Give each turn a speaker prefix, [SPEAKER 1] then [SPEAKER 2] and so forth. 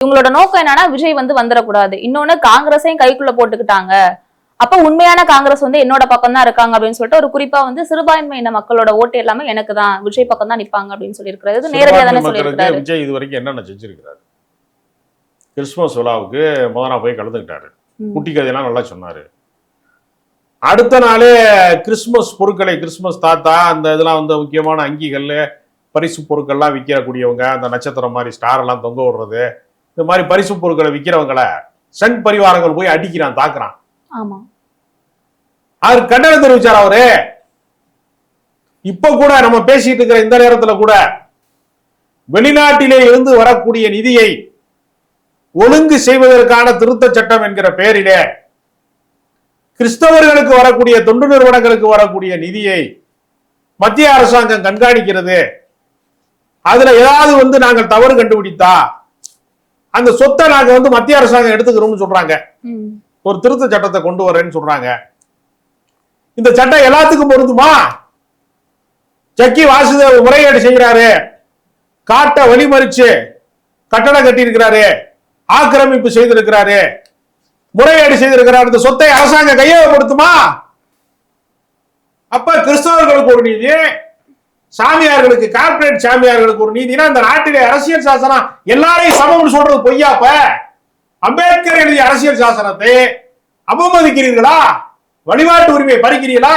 [SPEAKER 1] இவங்களோட நோக்கம் என்னன்னா விஜய் வந்துடக்கூடாது. இன்னொன்னு காங்கிரஸையும் கைக்குள்ள போட்டுக்கிட்டாங்க. அப்ப உண்மையான காங்கிரஸ் என்னோட பக்கம் தான் இருக்காங்க அப்படின்னு சொல்லிட்டு ஒரு குறிப்பா சிறுபான்மையின மக்களோட ஓட்டு எல்லாமே எனக்கு தான், விஜய் பக்கம் தான் நிப்பாங்க அப்படின்னு சொல்லி இருக்கிறது நேரடியா தானே சொல்லியிருக்காரு.
[SPEAKER 2] விஜய் இது வரைக்கும் என்னென்ன செஞ்சிருக்கிறாரு? கிறிஸ்துமஸ் விழாவுக்கு முதல் நாள் போய் கலந்துக்கிட்டாரு, குட்டி கதையெல்லாம் நல்லா சொன்னாரு. அடுத்த நாளே கிறிஸ்துமஸ் பொருட்களை, கிறிஸ்துமஸ் தாத்தா அந்த இதெல்லாம் முக்கியமான அங்கிகள் பரிசு பொருட்கள்லாம் விற்கக்கூடியவங்க, அந்த நட்சத்திரம் மாதிரி ஸ்டார் எல்லாம் தொங்க விடுறது, இந்த மாதிரி பரிசு பொருட்களை விற்கிறவங்களை சங் பரிவாரங்கள் போய் அடிக்கிறான், தாக்குறான்.
[SPEAKER 1] ஆமா,
[SPEAKER 2] அவர் கண்டனம் தெரிவிச்சார். அவரு இப்ப கூட நம்ம பேசிட்டு இருக்கிற இந்த நேரத்துல கூட வெளிநாட்டிலே இருந்து வரக்கூடிய நிதியை ஒழுங்கு செய்வதற்கான திருத்த சட்டம் என்கிற பெயரிலே கிறிஸ்தவர்களுக்கு வரக்கூடிய தொண்டு நிறுவனங்களுக்கு வரக்கூடிய நிதியை மத்திய அரசாங்கம் கண்காணிக்கிறது. அதுல ஏதாவது நாங்கள் தவறு கண்டுபிடித்தா அந்த சொத்தை நாங்க மத்திய அரசாங்கம் எடுத்துக்கிறோம்னு சொல்றாங்க. ஒரு திருத்த சட்டத்தை கொண்டு வரேன்னு சொல்றாங்க. இந்த சட்டம் எல்லாத்துக்கும் பொருந்துமா? ஜக்கி வாசுதேவ் முறைகேடு செய்கிறாரு, காட்டை வழிமறிச்சு கட்டடம் கட்டியிருக்கிறாரு, ஆக்கிரமிப்பு செய்திருக்கிறாரு, முறைகேடு செய்திருக்கிறார். இந்த சொத்தை அரசாங்கம் கையகப்படுத்துமா? அப்ப கிறிஸ்தவர்களுக்கு ஒரு நீதி, சாமியார்களுக்கு, கார்பரேட் சாமியார்களுக்கு ஒரு நீதினா இந்த நாட்டிலே அரசியல் சாசனம் எல்லாரையும் சமம்னு சொல்றது பொய்யாப்ப? அம்பேத்கர் எழுதிய அரசியல் சாசனத்தை அவமதிக்கிறீர்களா? வழிபாட்டு உரிமையை பறிக்கிறீர்களா?